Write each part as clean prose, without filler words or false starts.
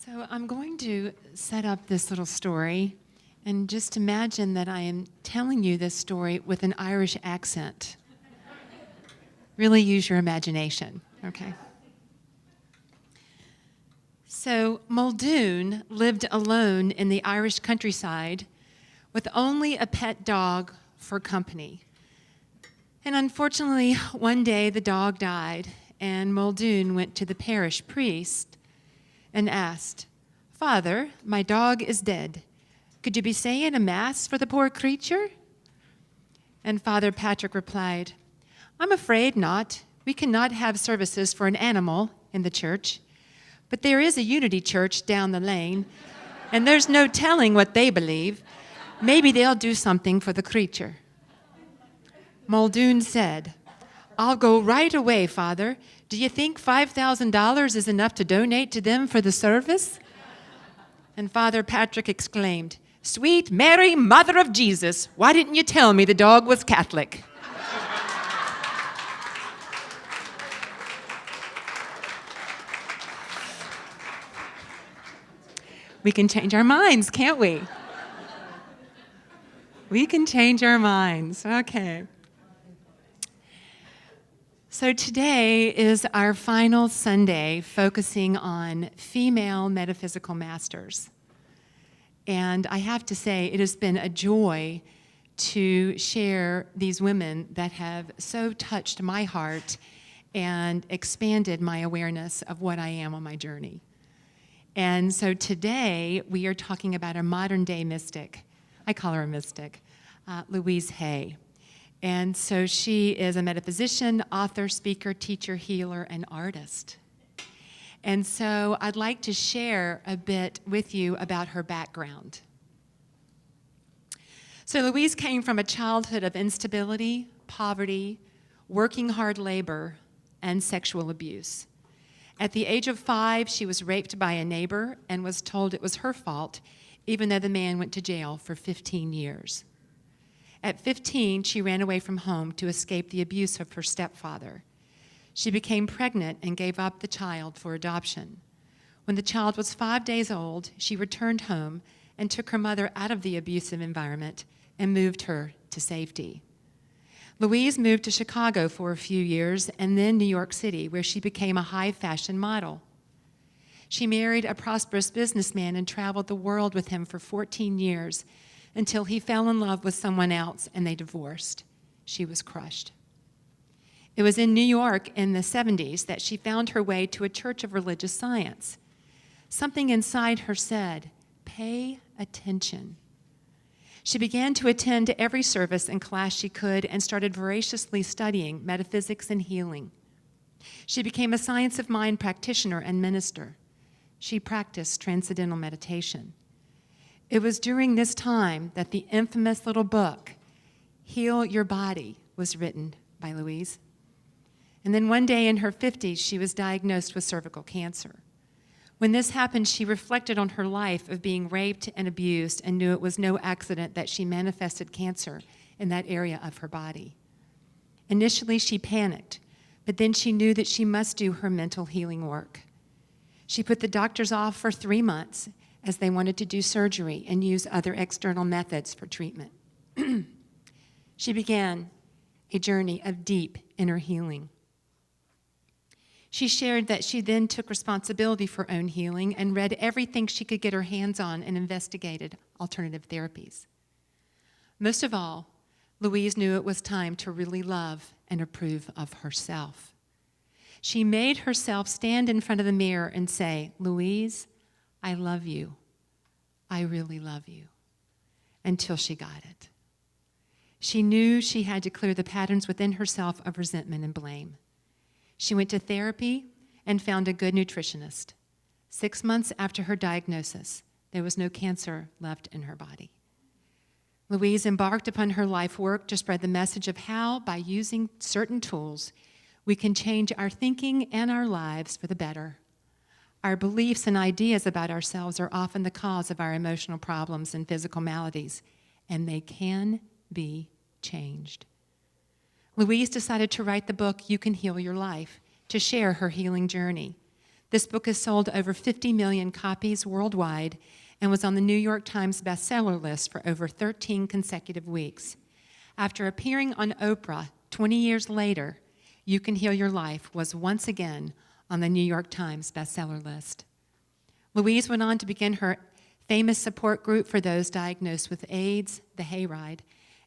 So I'm going to set up this little story, and just imagine that I am telling you this story with an Irish accent. Really use your imagination, okay? So Muldoon lived alone in the Irish countryside with only a pet dog for company. And unfortunately, one day the dog died, and Muldoon went to the parish priest and asked, "Father, my dog is dead. Could you be saying a mass for the poor creature?" And Father Patrick replied, "I'm afraid not. We cannot have services for an animal in the church. But there is a Unity Church down the lane, and there's no telling what they believe. Maybe they'll do something for the creature." Muldoon said, "I'll go right away, Father. Do you think $5,000 is enough to donate to them for the service?" And Father Patrick exclaimed, "Sweet Mary, Mother of Jesus, why didn't you tell me the dog was Catholic?" We can change our minds, can't we? We can change our minds. Okay. So today is our final Sunday focusing on female metaphysical masters. And I have to say, it has been a joy to share these women that have so touched my heart and expanded my awareness of what I am on my journey. And so today we are talking about a modern day mystic. I call her a mystic, Louise Hay. And so she is a metaphysician, author, speaker, teacher, healer, and artist. And so I'd like to share a bit with you about her background. So Louise came from a childhood of instability, poverty, working hard labor, and sexual abuse. At the age of 5, she was raped by a neighbor and was told it was her fault, even though the man went to jail for 15 years. At 15, she ran away from home to escape the abuse of her stepfather. She became pregnant and gave up the child for adoption. When the child was 5 days old, she returned home and took her mother out of the abusive environment and moved her to safety. Louise moved to Chicago for a few years and then New York City, where she became a high fashion model. She married a prosperous businessman and traveled the world with him for 14 years until he fell in love with someone else and they divorced. She was crushed. It was in New York in the 70s that she found her way to a church of religious science. Something inside her said, "Pay attention." She began to attend every service and class she could and started voraciously studying metaphysics and healing. She became a science of mind practitioner and minister. She practiced transcendental meditation. It was during this time that the infamous little book, Heal Your Body, was written by Louise. And then one day in her 50s, she was diagnosed with cervical cancer. When this happened, she reflected on her life of being raped and abused and knew it was no accident that she manifested cancer in that area of her body. Initially, she panicked, but then she knew that she must do her mental healing work. She put the doctors off for 3 months as they wanted to do surgery and use other external methods for treatment. She began a journey of deep inner healing. She shared that she then took responsibility for own healing and read everything she could get her hands on and investigated alternative therapies. Most of all, Louise knew it was time to really love and approve of herself. She made herself stand in front of the mirror and say, "Louise, I love you. I really love you," until she got it. She knew she had to clear the patterns within herself of resentment and blame. She went to therapy and found a good nutritionist. 6 months after her diagnosis, there was no cancer left in her body. Louise embarked upon her life work to spread the message of how, by using certain tools, we can change our thinking and our lives for the better. Our beliefs and ideas about ourselves are often the cause of our emotional problems and physical maladies, and they can be changed. Louise decided to write the book, You Can Heal Your Life, to share her healing journey. This book has sold over 50 million copies worldwide and was on the New York Times bestseller list for over 13 consecutive weeks. After appearing on Oprah 20 years later, You Can Heal Your Life was once again on the New York Times bestseller list. Louise went on to begin her famous support group for those diagnosed with AIDS, the Hayride,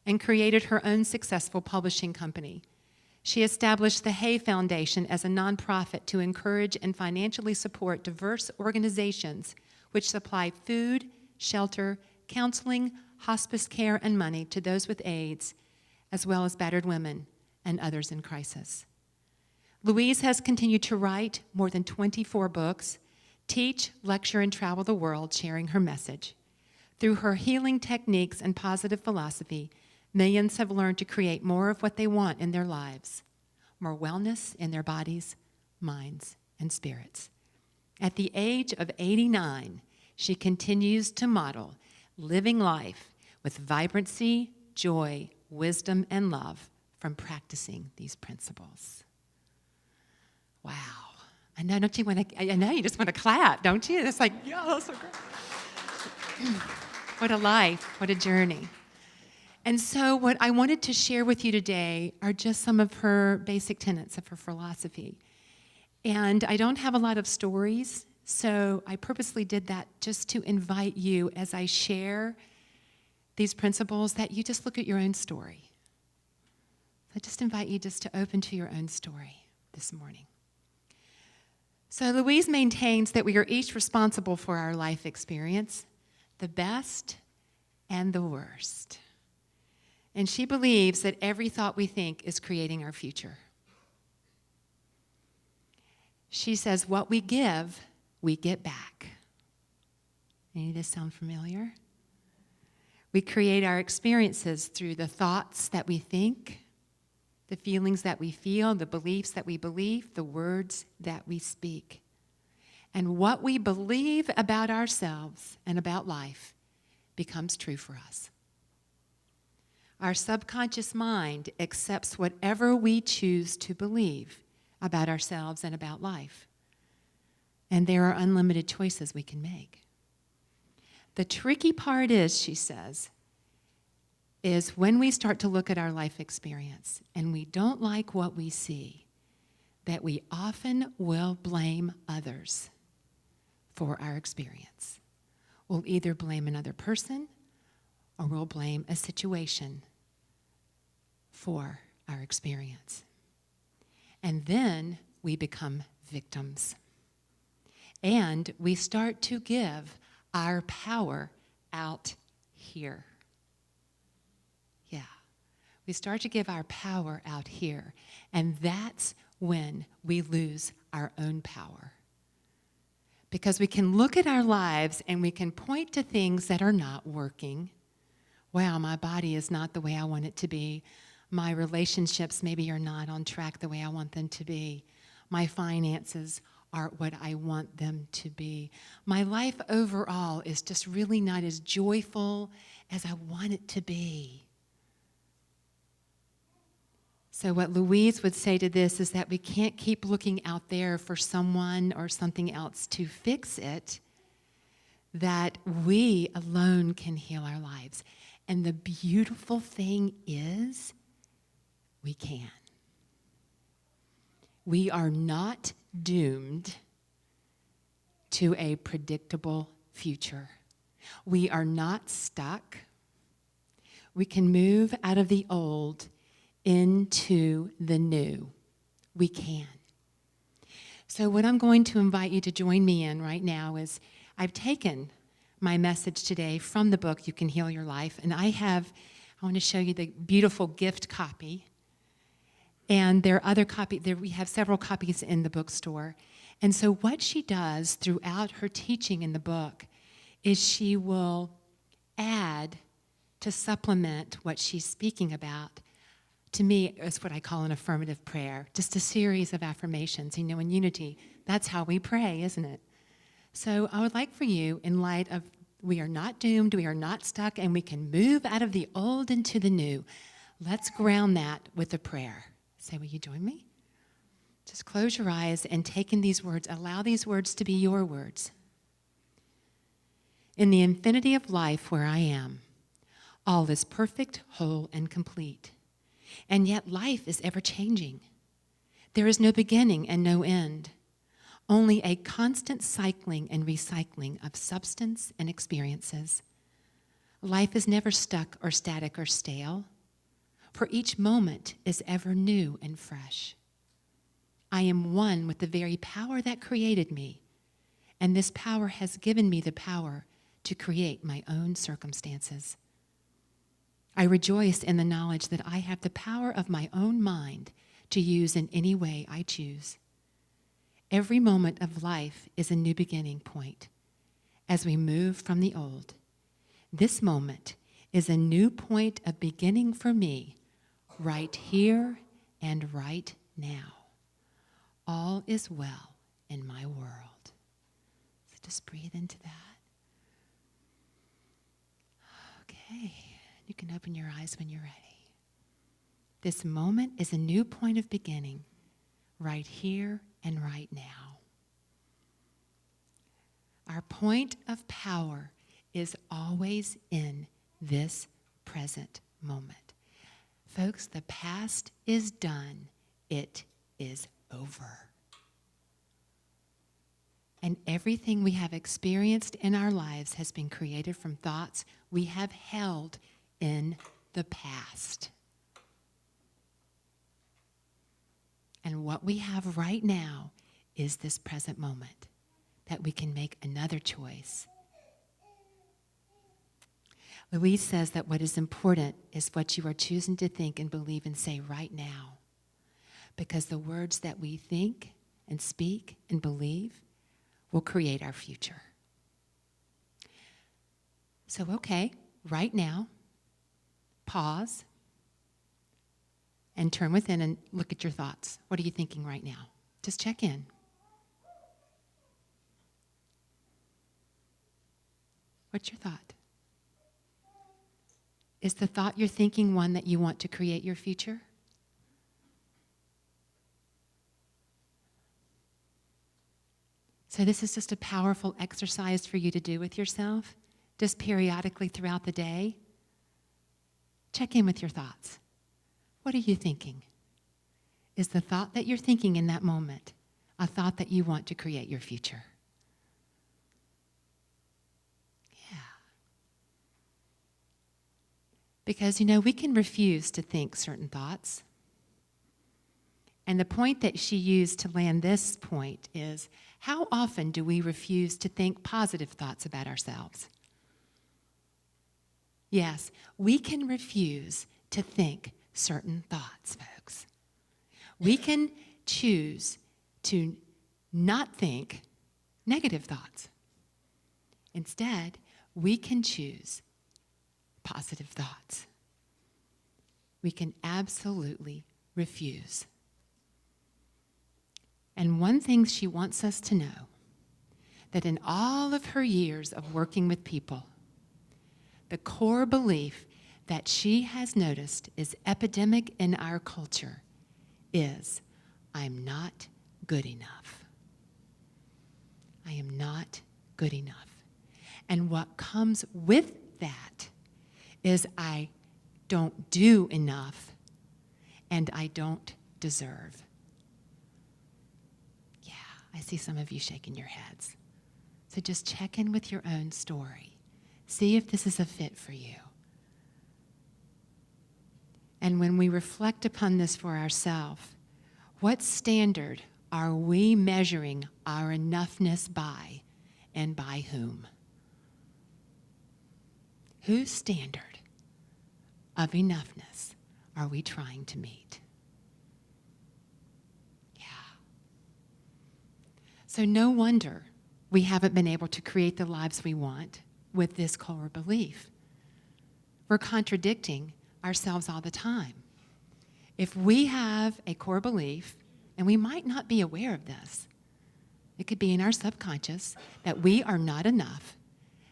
and created her own successful publishing company. She established the Hay Foundation as a nonprofit to encourage and financially support diverse organizations which supply food, shelter, counseling, hospice care, and money to those with AIDS, as well as battered women and others in crisis. Louise has continued to write more than 24 books, teach, lecture, and travel the world sharing her message. Through her healing techniques and positive philosophy, millions have learned to create more of what they want in their lives, more wellness in their bodies, minds, and spirits. At the age of 89, she continues to model living life with vibrancy, joy, wisdom, and love from practicing these principles. Wow. I know, don't you want to, I know you just want to clap, don't you? It's like, yeah, that's so great. What a life, what a journey. And so what I wanted to share with you today are just some of her basic tenets of her philosophy. And I don't have a lot of stories, so I purposely did that just to invite you as I share these principles that you just look at your own story. I just invite you just to open to your own story this morning. So Louise maintains that we are each responsible for our life experience, the best and the worst. And she believes that every thought we think is creating our future. She says, what we give, we get back. Any of this sound familiar? We create our experiences through the thoughts that we think, the feelings that we feel, the beliefs that we believe, the words that we speak. And what we believe about ourselves and about life becomes true for us. Our subconscious mind accepts whatever we choose to believe about ourselves and about life. And there are unlimited choices we can make. The tricky part is, she says, is when we start to look at our life experience and we don't like what we see, that we often will blame others for our experience. We'll either blame another person or we'll blame a situation for our experience. And then we become victims. And we start to give our power out here. Yeah. We start to give our power out here. And that's when we lose our own power. Because we can look at our lives and we can point to things that are not working. Wow, my body is not the way I want it to be. My relationships maybe are not on track the way I want them to be. My finances aren't what I want them to be. My life overall is just really not as joyful as I want it to be. So what Louise would say to this is that we can't keep looking out there for someone or something else to fix it, that we alone can heal our lives. And the beautiful thing is, we can. We are not doomed to a predictable future. We are not stuck. We can move out of the old into the new. We can. So what I'm going to invite you to join me in right now is I've taken my message today from the book, You Can Heal Your Life, and I want to show you the beautiful gift copy. And there are other copies, we have several copies in the bookstore. And so what she does throughout her teaching in the book is she will add to supplement what she's speaking about. To me, it's what I call an affirmative prayer, just a series of affirmations. In unity, that's how we pray, isn't it? So I would like for you, in light of we are not doomed, we are not stuck, and we can move out of the old into the new, let's ground that with a prayer. Say, will you join me? Just close your eyes and take in these words. Allow these words to be your words. In the infinity of life where I am, all is perfect, whole, and complete. And yet life is ever changing. There is no beginning and no end, only a constant cycling and recycling of substance and experiences. Life is never stuck or static or stale, for each moment is ever new and fresh. I am one with the very power that created me, and this power has given me the power to create my own circumstances. I rejoice in the knowledge that I have the power of my own mind to use in any way I choose. Every moment of life is a new beginning point as we move from the old. This moment is a new point of beginning for me right here and right now. All is well in my world. So just breathe into that. Okay, you can open your eyes when you're ready. This moment is a new point of beginning right here and right now. Our point of power is always in this present moment. Folks, the past is done. It is over. And everything we have experienced in our lives has been created from thoughts we have held in the past. And what we have right now is this present moment that we can make another choice. Louise says that what is important is what you are choosing to think and believe and say right now. Because the words that we think and speak and believe will create our future. So, okay, right now, pause and turn within and look at your thoughts. What are you thinking right now? Just check in. What's your thought? Is the thought you're thinking one that you want to create your future? So this is just a powerful exercise for you to do with yourself, just periodically throughout the day. Check in with your thoughts. What are you thinking? Is the thought that you're thinking in that moment a thought that you want to create your future? Yeah. Because, we can refuse to think certain thoughts. And the point that she used to land this point is, how often do we refuse to think positive thoughts about ourselves? Yes, we can refuse to think certain thoughts, folks. We can choose to not think negative thoughts. Instead, we can choose positive thoughts. We can absolutely refuse. And one thing she wants us to know, that in all of her years of working with people, the core belief that she has noticed is epidemic in our culture is, I'm not good enough. I am not good enough. And what comes with that is I don't do enough and I don't deserve. I see some of you shaking your heads. So just check in with your own story. See if this is a fit for you. And when we reflect upon this for ourselves, what standard are we measuring our enoughness by, and by whom? Whose standard of enoughness are we trying to meet? So no wonder we haven't been able to create the lives we want with this core belief. We're contradicting ourselves all the time. If we have a core belief, and we might not be aware of this, it could be in our subconscious that we are not enough,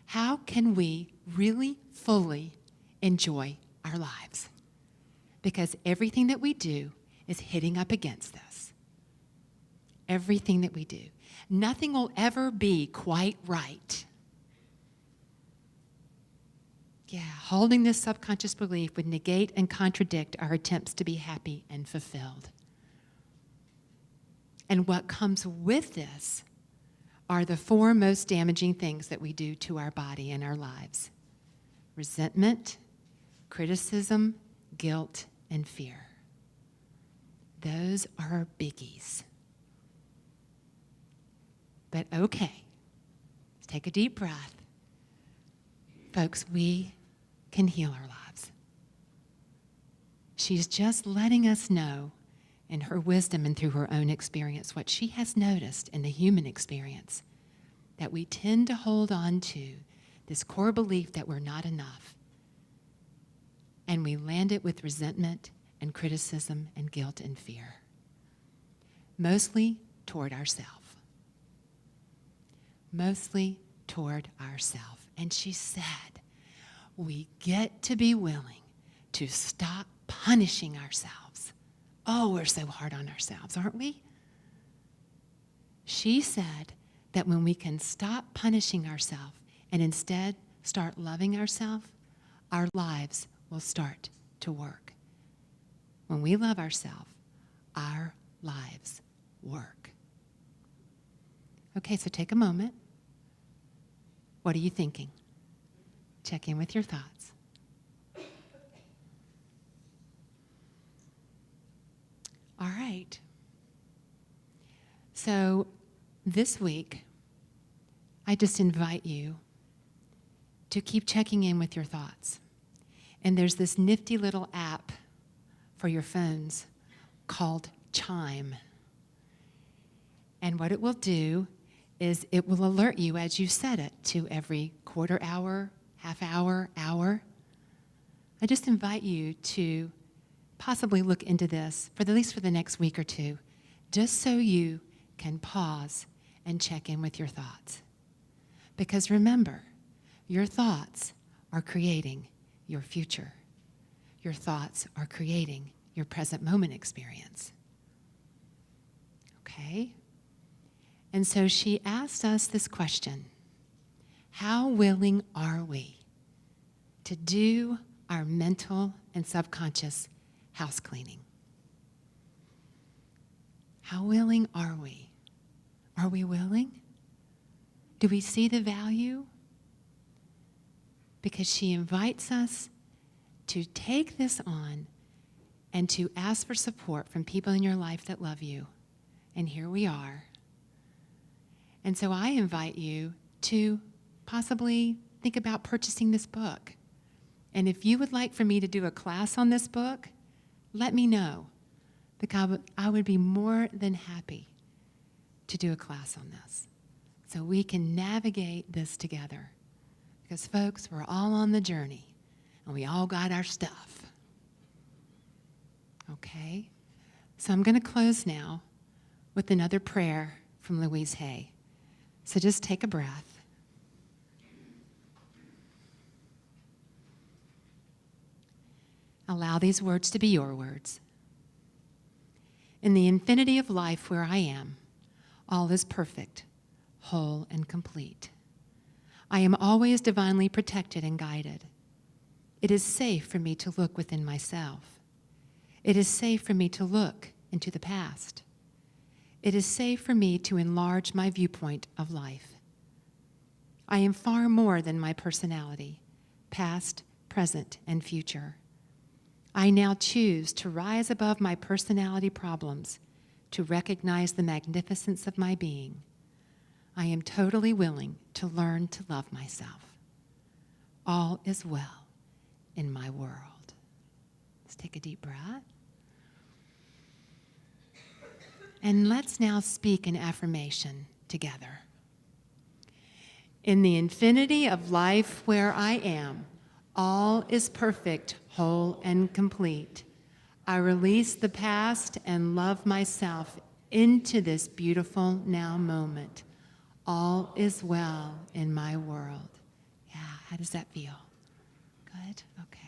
how can we really fully enjoy our lives? Because everything that we do is hitting up against this. everything that we do. Nothing will ever be quite right. Yeah, holding this subconscious belief would negate and contradict our attempts to be happy and fulfilled. And what comes with this are the four most damaging things that we do to our body and our lives: resentment, criticism, guilt, and fear. Those are biggies. But okay, let's take a deep breath. Folks, we can heal our lives. She's just letting us know in her wisdom and through her own experience what she has noticed in the human experience, that we tend to hold on to this core belief that we're not enough. And we land it with resentment and criticism and guilt and fear, mostly toward ourselves. Mostly toward ourselves. And she said, we get to be willing to stop punishing ourselves. Oh, we're so hard on ourselves, aren't we? She said that when we can stop punishing ourselves and instead start loving ourselves, our lives will start to work. When we love ourselves, our lives work. Okay, so take a moment. What are you thinking? Check in with your thoughts. All right. So this week, I just invite you to keep checking in with your thoughts. And there's this nifty little app for your phones called Chime. And what it will do is it will alert you as you set it to every quarter hour, half hour, hour. I just invite you to possibly look into this for at least for the next week or two, just so you can pause and check in with your thoughts. Because remember, your thoughts are creating your future. Your thoughts are creating your present moment experience. Okay? And so she asked us this question: how willing are we to do our mental and subconscious house cleaning? How willing are we? Are we willing? Do we see the value? Because she invites us to take this on and to ask for support from people in your life that love you. And here we are. And so I invite you to possibly think about purchasing this book. And if you would like for me to do a class on this book, let me know, because I would be more than happy to do a class on this so we can navigate this together. Because, folks, we're all on the journey, and we all got our stuff. Okay? So I'm going to close now with another prayer from Louise Hay. So just take a breath. Allow these words to be your words. In the infinity of life where I am, all is perfect, whole, and complete. I am always divinely protected and guided. It is safe for me to look within myself. It is safe for me to look into the past. It is safe for me to enlarge my viewpoint of life. I am far more than my personality, past, present, and future. I now choose to rise above my personality problems, to recognize the magnificence of my being. I am totally willing to learn to love myself. All is well in my world. Let's take a deep breath. And let's now speak an affirmation together. In the infinity of life where I am, all is perfect, whole, and complete. I release the past and love myself into this beautiful now moment. All is well in my world. Yeah, how does that feel? Good? Okay.